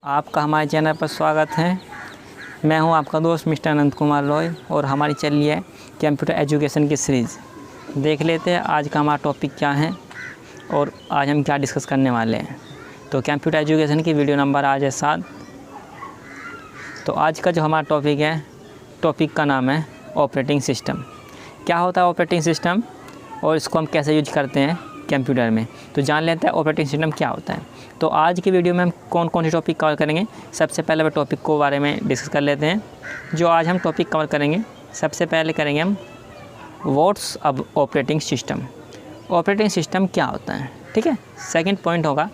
आपका हमारे चैनल पर स्वागत है। मैं हूं आपका दोस्त मिस्टर अनंत कुमार रॉय और हमारी चल रही है कंप्यूटर एजुकेशन की सीरीज़। देख लेते हैं आज का हमारा टॉपिक क्या है और आज हम क्या डिस्कस करने वाले हैं। तो कंप्यूटर एजुकेशन की वीडियो नंबर आज है 7। तो आज का जो हमारा टॉपिक है, टॉपिक का नाम है ऑपरेटिंग सिस्टम। क्या होता है ऑपरेटिंग सिस्टम और इसको हम कैसे यूज करते हैं कंप्यूटर में, तो जान लेते हैं ऑपरेटिंग सिस्टम क्या होता है। तो आज की वीडियो में हम कौन कौन से टॉपिक कवर करेंगे, सबसे पहले वह टॉपिक को बारे में डिस्कस कर लेते हैं। जो आज हम टॉपिक कवर करेंगे, सबसे पहले करेंगे हम व्हाट्स अब ऑपरेटिंग सिस्टम। ऑपरेटिंग सिस्टम क्या होता है, ठीक है। सेकंड पॉइंट होगा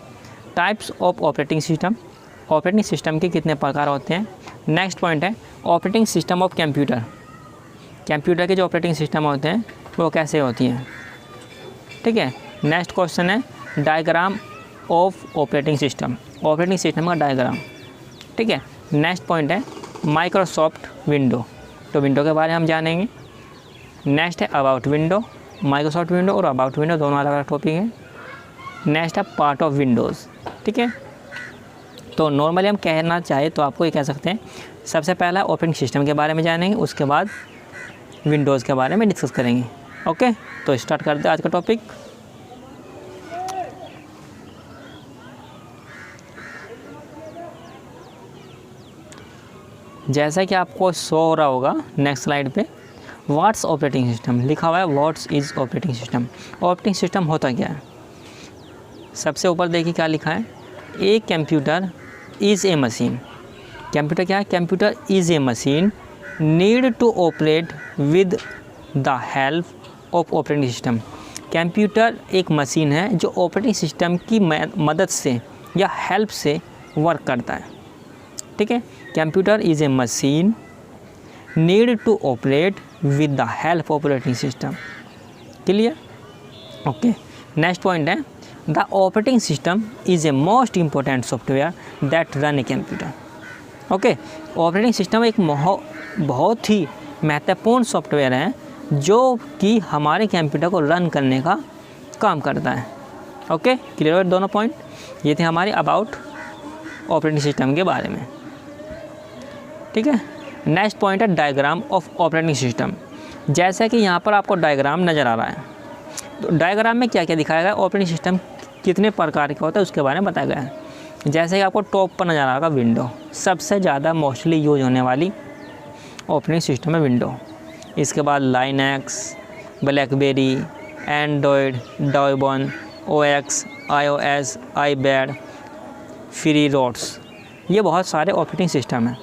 types of operating system. Operating system के कितने प्रकार होते हैं। नेक्स्ट पॉइंट है ऑपरेटिंग सिस्टम ऑफ कंप्यूटर। कंप्यूटर के जो ऑपरेटिंग सिस्टम होते हैं वो कैसे होती हैं, ठीक है। नेक्स्ट क्वेश्चन है diagram of operating system. Operating system का डायग्राम, ठीक है। नेक्स्ट पॉइंट है माइक्रोसॉफ्ट विंडो। तो विंडो के बारे में हम जानेंगे। नेक्स्ट है अबाउट विंडो। माइक्रोसॉफ्ट विंडो और अबाउट विंडो दोनों अलग अलग टॉपिक हैं। नेक्स्ट है पार्ट ऑफ विंडोज़, ठीक है। तो नॉर्मली हम कहना चाहे तो आपको ये कह सकते हैं, सबसे पहला ऑपरेटिंग सिस्टम के बारे में जानेंगे, उसके बाद विंडोज़ के बारे में डिस्कस करेंगे। ओके, तो स्टार्ट करते हैं आज का टॉपिक। जैसा कि आपको शो हो रहा होगा नेक्स्ट स्लाइड पे, व्हाट्स ऑपरेटिंग सिस्टम लिखा हुआ है। What's is operating system. Operating system होता क्या है, सबसे ऊपर देखिए क्या लिखा है, a computer is a machine. Computer क्या है, computer is a machine need to operate with the help of operating system. Computer एक मशीन है जो ऑपरेटिंग सिस्टम की मदद से या हेल्प से वर्क करता है, ठीक है। Computer is a machine need to operate with the help operating system. Clear, okay. Next point है the operating system is a most important software that run a computer. Okay, operating system एक बहुत ही महत्वपूर्ण software है जो कि हमारे computer को run करने का काम करता है। ओके, क्लियर है दोनों पॉइंट। ये थे हमारे अबाउट ऑपरेटिंग सिस्टम के बारे में, ठीक है। नेक्स्ट पॉइंट है डायग्राम ऑफ ऑपरेटिंग सिस्टम। जैसा कि यहाँ पर आपको डायग्राम नज़र आ रहा है, तो डायग्राम में क्या क्या दिखाया गया, ऑपरेटिंग सिस्टम कितने प्रकार का होता है उसके बारे में बताया गया है। जैसे कि आपको टॉप पर नज़र आ रहा होगा विंडो, सबसे ज़्यादा मोस्टली यूज होने वाली ऑपरेटिंग सिस्टम है विंडो। इसके बाद लाइनक्स, ब्लैकबेरी, एंड्रॉयड, डेवॉन, ओएक्स, आईओएस, आईपैड, फ्रीरोड्स, ये बहुत सारे ऑपरेटिंग सिस्टम हैं,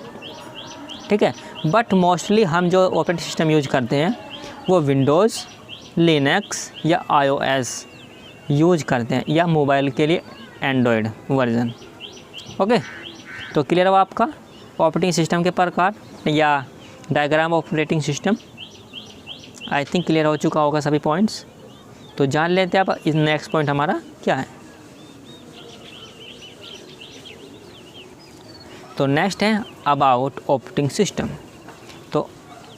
ठीक है। बट मोस्टली हम जो ऑपरेटिंग सिस्टम यूज करते हैं वो विंडोज़, लिनक्स या आईओएस यूज करते हैं, या मोबाइल के लिए एंड्रॉयड वर्जन। ओके, तो क्लियर हुआ आपका ऑपरेटिंग सिस्टम के प्रकार या डायग्राम ऑपरेटिंग सिस्टम। आई थिंक क्लियर हो चुका होगा सभी पॉइंट्स। तो जान लेते हैं आप इस नेक्स्ट पॉइंट हमारा क्या है। तो नेक्स्ट है अबाउट ऑपरेटिंग सिस्टम। तो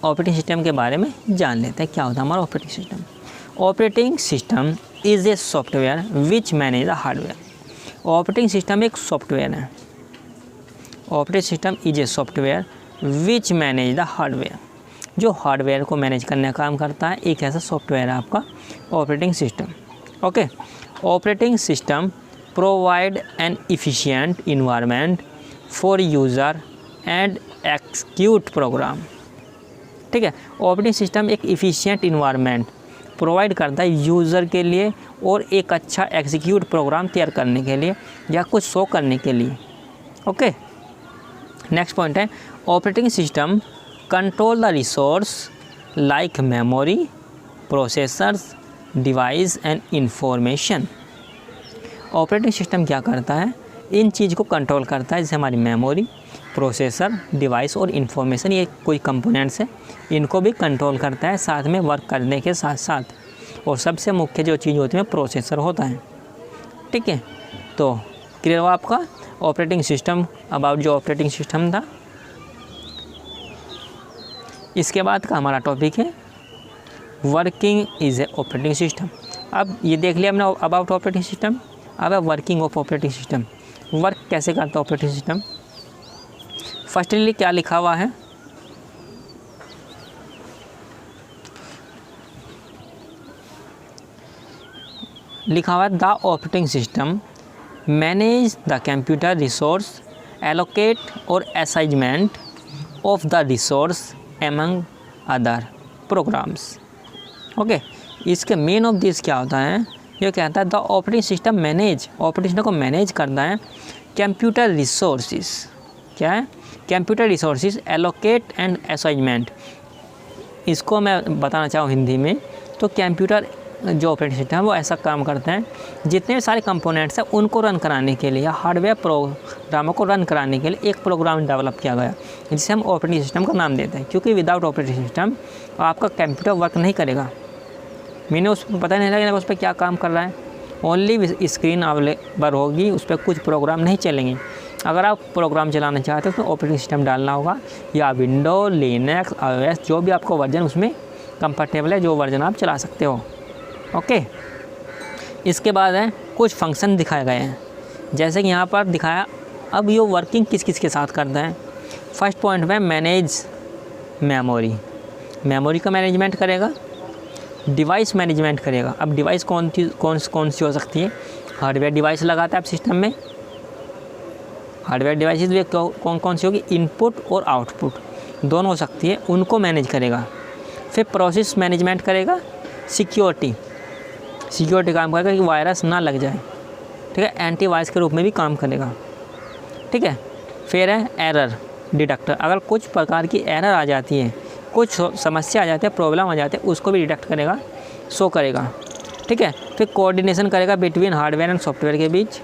ऑपरेटिंग सिस्टम के बारे में जान लेते हैं क्या होता है हमारा operating system. Operating system is a software which manage the hardware. Operating system एक सॉफ्टवेयर है। ऑपरेटिंग system is a software which manage the hardware, जो हार्डवेयर को मैनेज करने का काम करता है, एक ऐसा सॉफ्टवेयर है आपका operating system. Okay, operating system provide an efficient environment for user and execute program, ठीक है। ऑपरेटिंग सिस्टम एक इफिशिएंट इन्वायरमेंट प्रोवाइड करता है यूज़र के लिए और एक अच्छा एग्जीक्यूट प्रोग्राम तैयार करने के लिए या कुछ शो करने के लिए। ओके, नेक्स्ट पॉइंट है ऑपरेटिंग system control the resource like memory, processors, device and information. Operating system क्या करता है, इन चीज़ को कंट्रोल करता है, जैसे हमारी मेमोरी, प्रोसेसर, डिवाइस और इन्फॉर्मेशन, ये कोई कंपोनेंट्स हैं, इनको भी कंट्रोल करता है साथ में वर्क करने के साथ साथ। और सबसे मुख्य जो चीज़ होती है प्रोसेसर होता है, ठीक है। तो क्लियर हुआ आपका ऑपरेटिंग सिस्टम, अबाउट जो ऑपरेटिंग सिस्टम था। इसके बाद का हमारा टॉपिक है working is a operating system. अब ये देख लिया हमने अबाउट ऑपरेटिंग सिस्टम, अब है working of operating system. Work कैसे करता है ऑपरेटिंग सिस्टम। फर्स्टली क्या लिखा हुआ है, लिखा हुआ है the operating system manage the computer resource allocate और assignment of the resource among other programs. Okay, इसके मेन ऑफ दिस क्या होता है, ये कहता है the operating system manage, operating system को मैनेज करता है कंप्यूटर रिसोर्सेज, क्या है computer resources allocate and assignment. इसको मैं बताना चाहूँ हिंदी में तो कंप्यूटर जो ऑपरेटिंग सिस्टम है वो ऐसा काम करते हैं, जितने सारे कंपोनेंट्स हैं उनको रन कराने के लिए या हार्डवेयर प्रोग्रामों को रन कराने के लिए एक प्रोग्राम डेवलप किया गया जिसे हम ऑपरेटिंग सिस्टम का नाम देते हैं, क्योंकि विदाउट ऑपरेटिंग सिस्टम आपका कंप्यूटर वर्क नहीं करेगा। मैंने उस पता नहीं लगेगा उस पर क्या काम कर रहा है, ओनली स्क्रीन अवेलेबल होगी, उस पर कुछ प्रोग्राम नहीं चलेंगे। अगर आप प्रोग्राम चलाना चाहते हो तो ऑपरेटिंग सिस्टम डालना होगा, या विंडो, लिनक्स, iOS, जो भी आपको वर्जन उसमें कंफर्टेबल है, जो वर्जन आप चला सकते हो। ओके, इसके बाद है कुछ फंक्शन दिखाए गए हैं, जैसे कि यहाँ पर दिखाया। अब ये वर्किंग किस किस के साथ करता है। फर्स्ट पॉइंट में मैनेज मेमोरी, मेमोरी का मैनेजमेंट करेगा, डिवाइस मैनेजमेंट करेगा। अब डिवाइस कौन सी हो सकती है, हार्डवेयर डिवाइस लगाता है आप सिस्टम में, हार्डवेयर डिवाइसेस भी कौन सी होगी, इनपुट और आउटपुट दोनों हो सकती है, उनको मैनेज करेगा। फिर प्रोसेस मैनेजमेंट करेगा, सिक्योरिटी काम करेगा कि वायरस ना लग जाए, ठीक है, एंटीवायरस के रूप में भी काम करेगा, ठीक है। फिर है एरर डिटेक्टर, अगर कुछ प्रकार की एरर आ जाती है, कुछ समस्या आ जाती है, प्रॉब्लम आ जाती है, उसको भी डिटेक्ट करेगा, शो करेगा, ठीक है। फिर कोऑर्डिनेशन करेगा बिटवीन हार्डवेयर एंड सॉफ्टवेयर के बीच,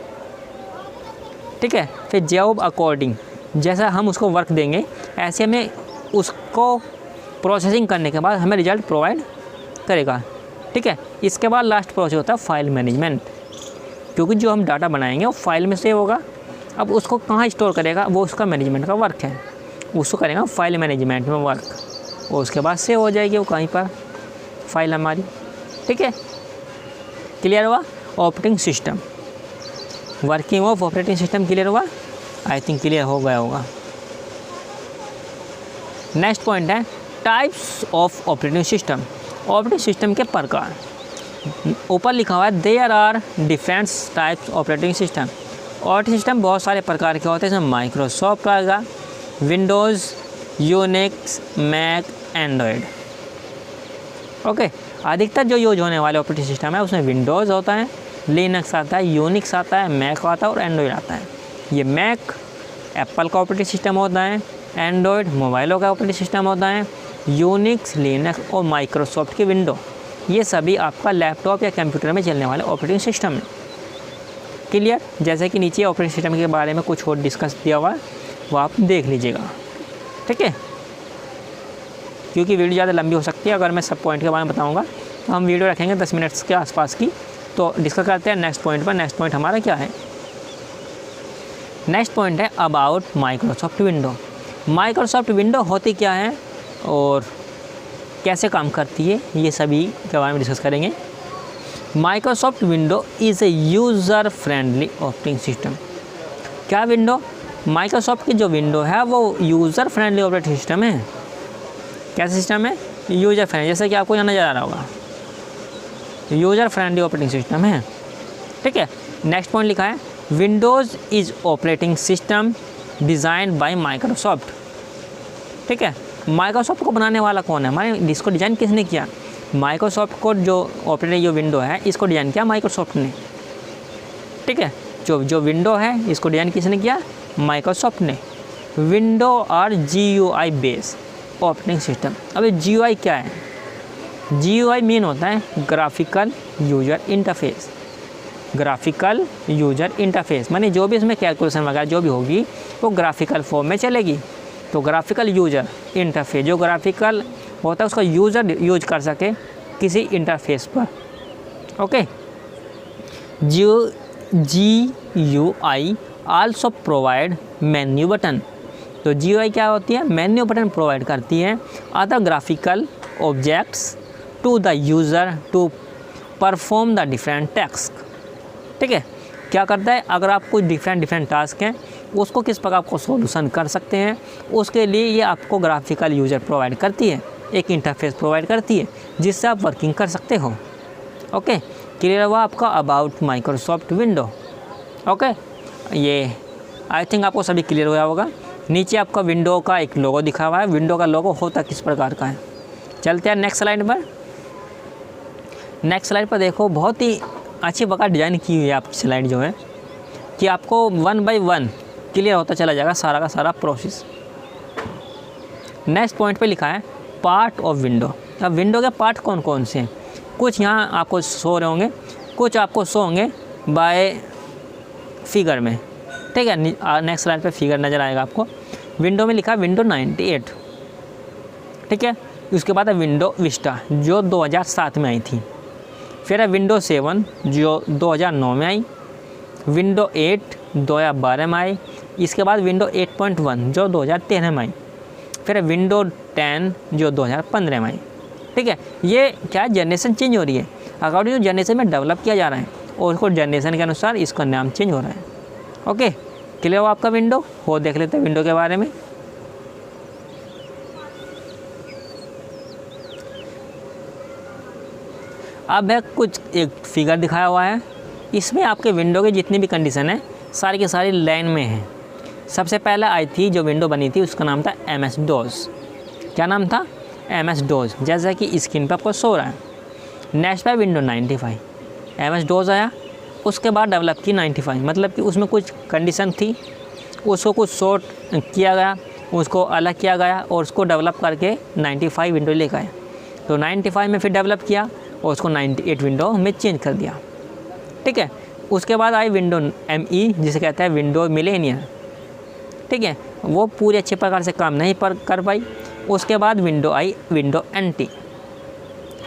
ठीक है। फिर जॉब अकॉर्डिंग, जैसा हम उसको वर्क देंगे ऐसे हमें उसको प्रोसेसिंग करने के बाद हमें रिजल्ट प्रोवाइड करेगा, ठीक है। इसके बाद लास्ट प्रोसेस होता है फाइल मैनेजमेंट, क्योंकि जो हम डाटा बनाएंगे वो फाइल में सेव होगा। अब उसको कहाँ स्टोर करेगा, वो उसका मैनेजमेंट का वर्क है, उसको करेगा फाइल मैनेजमेंट में वर्क, और उसके बाद सेव हो जाएगी वो कहीं पर फाइल हमारी, ठीक है। क्लियर हुआ operating system, working of operating system clear हुआ, आई थिंक क्लियर हो गया होगा। नेक्स्ट पॉइंट है types of operating system, operating system के प्रकार। ऊपर लिखा हुआ है there are different types operating system. Operating system बहुत सारे प्रकार के होते हैं, इसमें माइक्रोसॉफ्ट आएगा, Windows, Unix, Mac, Android. Okay, अधिकतर जो यूज होने वाले ऑपरेटिंग सिस्टम है उसमें विंडोज़ होता है, लिनक्स आता है, यूनिक्स आता है, मैक आता है और एंड्रॉयड आता है। ये मैक एप्पल का ऑपरेटिंग सिस्टम होता है, एंड्रॉयड मोबाइलों का ऑपरेटिंग सिस्टम होता है, यूनिक्स, लिनक्स और माइक्रोसॉफ्ट की विंडो, ये सभी आपका लैपटॉप या कंप्यूटर में चलने वाले ऑपरेटिंग सिस्टम है। क्लियर, जैसे कि नीचे ऑपरेटिंग सिस्टम के बारे में कुछ और डिस्कस दिया हुआ है, वो आप देख लीजिएगा, ठीक है। क्योंकि वीडियो ज़्यादा लंबी हो सकती है, अगर मैं सब पॉइंट के बारे में बताऊँगा तो हम वीडियो रखेंगे 10 मिनट्स के आसपास की। तो डिस्कस करते हैं नेक्स्ट पॉइंट पर। नेक्स्ट पॉइंट हमारा क्या है, नेक्स्ट पॉइंट है about Microsoft window. Microsoft window होती क्या है और कैसे काम करती है, ये सभी के बारे में डिस्कस करेंगे। Microsoft window is a user friendly operating system. क्या विंडो, माइक्रोसॉफ्ट की जो विंडो है वो यूज़र फ्रेंडली ऑपरेटिंग सिस्टम है। कैसा सिस्टम है, यूज़र फ्रेंडली, जैसे कि आपको यहाँ नज़र आ रहा होगा, यूज़र फ्रेंडली ऑपरेटिंग सिस्टम है, ठीक है। नेक्स्ट पॉइंट लिखा है Windows is operating system design by Microsoft, ठीक है। माइक्रोसॉफ्ट को बनाने वाला कौन है, हमारे इसको डिज़ाइन किसने किया, माइक्रोसॉफ्ट को जो ऑपरेटिंग जो विंडो है इसको डिज़ाइन किया माइक्रोसॉफ्ट ने, ठीक है। जो विंडो है इसको डिज़ाइन किसने किया, माइक्रोसॉफ्ट ने। विंडो और GUI बेस ऑपरेटिंग सिस्टम। अब GUI क्या है, GUI मीन होता है graphical user interface, graphical user interface माने जो भी इसमें कैलकुलेशन वगैरह जो भी होगी वो ग्राफिकल फॉर्म में चलेगी। तो ग्राफिकल यूजर इंटरफेस, जो ग्राफिकल होता है उसका यूज़र यूज कर सके किसी इंटरफेस पर, okay. GUI also provide menu button. तो GUI क्या होती है, मेन्यू बटन प्रोवाइड करती है other graphical objects to the user to perform the different task, ठीक है। क्या करता है, अगर आप कुछ डिफरेंट टास्क हैं उसको किस प्रकार आपको सॉल्यूशन कर सकते हैं, उसके लिए ये आपको ग्राफिकल यूज़र प्रोवाइड करती है, एक इंटरफेस प्रोवाइड करती है जिससे आप वर्किंग कर सकते हो। ओके, क्लियर हुआ आपका अबाउट माइक्रोसॉफ्ट विंडो। ओके, ये आई थिंक आपको सभी क्लियर हुआ होगा। नीचे आपका विंडो का एक लोगो दिखा हुआ है, विंडो का लोगो होता किस प्रकार का है। चलते हैं नेक्स्ट स्लाइड पर। नेक्स्ट स्लाइड पर देखो, बहुत ही अच्छी प्रकार डिज़ाइन की हुई है आपकी स्लाइड जो है कि आपको 1 बाय 1 क्लियर होता चला जाएगा सारा का सारा प्रोसेस। नेक्स्ट पॉइंट पे लिखा है पार्ट ऑफ विंडो। अब विंडो के पार्ट कौन कौन से हैं, कुछ यहाँ आपको शो रहे होंगे, कुछ आपको शो होंगे बाय फिगर में। ठीक है, नेक्स्ट स्लाइड पे फिगर नज़र आएगा आपको। विंडो में लिखा है विंडो 98। ठीक है, उसके बाद है विंडो विस्टा जो 2007 में आई थी। फिर है विंडो 7 जो 2009 में आई। विंडो 8 2012 में आई। इसके बाद विंडो 8.1 जो 2013 में आई। फिर है विंडो 10 जो 2015 में आई। ठीक है, ये क्या है, जनरेशन चेंज हो रही है, अकॉर्डिंग टू जनरेशन में डेवलप किया जा रहा है और उसको जनरेशन के अनुसार इसका नाम चेंज हो रहा है। ओके, क्लियर हो आपका विंडो हो, देख लेते हैं विंडो के बारे में। अब है कुछ एक फिगर दिखाया हुआ है, इसमें आपके विंडो की जितनी भी कंडीशन है सारी की सारी लाइन में है। सबसे पहले आई थी जो विंडो बनी थी उसका नाम था MS DOS। क्या नाम था, MS DOS, जैसा कि स्क्रीन पर आपको शो रहा है। नेक्स्ट है विंडो 95। MS DOS आया, उसके बाद डेवलप की 95, मतलब कि उसमें कुछ कंडीशन थी, उसको कुछ शॉर्ट किया गया, उसको अलग किया गया और उसको डेवलप करके 95 विंडो लेकर आया। तो 95 में फिर डेवलप किया और उसको 98 विंडो में चेंज कर दिया। ठीक है, उसके बाद आई विंडो ME जिसे कहते हैं विंडो मिलेनियर। ठीक है, वो पूरी अच्छे प्रकार से काम नहीं कर पाई। उसके बाद विंडो आई विंडो NT।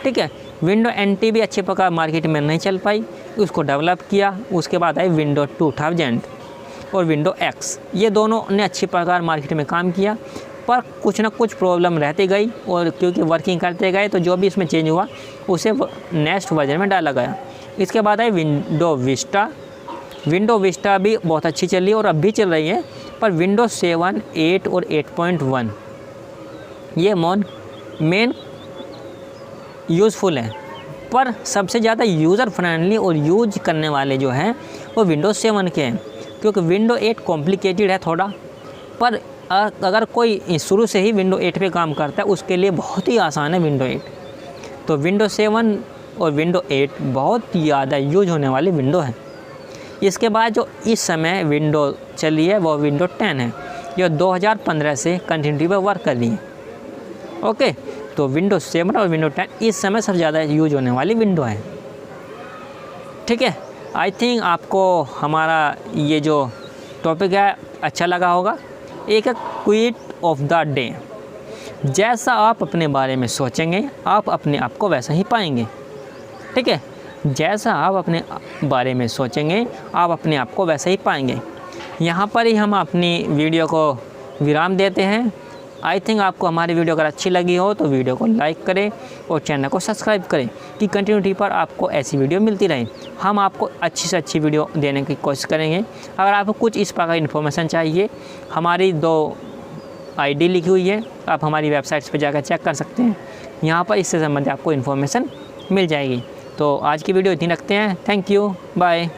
ठीक है, विंडो NT भी अच्छे प्रकार मार्केट में नहीं चल पाई, उसको डेवलप किया। उसके बाद आई विंडो 2000 और विंडो X, ये दोनों ने अच्छी प्रकार मार्केट में काम किया, पर कुछ ना कुछ प्रॉब्लम रहती गई और क्योंकि वर्किंग करते गए तो जो भी इसमें चेंज हुआ उसे नेक्स्ट वर्जन में डाला गया। इसके बाद आई विंडो विस्टा। विंडो विस्टा भी बहुत अच्छी चली और अब भी चल रही है, पर विंडो 7, 8 और 8.1 ये मेन यूज़फुल है, पर सबसे ज़्यादा यूज़र फ्रेंडली और यूज करने वाले जो हैं वो विंडो 7 के हैं, क्योंकि विंडो 8 कॉम्प्लिकेटेड है थोड़ा, पर अगर कोई शुरू से ही विंडो 8 पे काम करता है उसके लिए बहुत ही आसान है विंडो 8। तो विंडो 7 और विंडो 8 बहुत ज़्यादा यूज होने वाली विंडो है। इसके बाद जो इस समय विंडो चली है वो विंडो 10 है, जो 2015 से कंटिन्यूटी पर वर्क कर रही है। ओके, तो विंडो 7 और विंडो 10 इस समय सबसे ज़्यादा यूज होने वाली विंडो है। ठीक है, आई थिंक आपको हमारा ये जो टॉपिक है अच्छा लगा होगा। एक क्विट ऑफ द डे, जैसा आप अपने बारे में सोचेंगे आप अपने आप को वैसा ही पाएंगे। ठीक है, जैसा आप अपने बारे में सोचेंगे आप अपने आप को वैसा ही पाएंगे। यहाँ पर ही हम अपनी वीडियो को विराम देते हैं। आई थिंक आपको हमारी वीडियो अगर अच्छी लगी हो तो वीडियो को लाइक करें और चैनल को सब्सक्राइब करें कि कंटिन्यूटी पर आपको ऐसी वीडियो मिलती रहे। हम आपको अच्छी से अच्छी वीडियो देने की कोशिश करेंगे। अगर आपको कुछ इस प्रकार इन्फॉर्मेशन चाहिए, हमारी 2 ID लिखी हुई है, आप हमारी वेबसाइट्स पर जाकर चेक कर सकते हैं। यहाँ पर इससे संबंधित आपको इन्फॉर्मेशन मिल जाएगी। तो आज की वीडियो इतनी रखते हैं। Thank you, bye.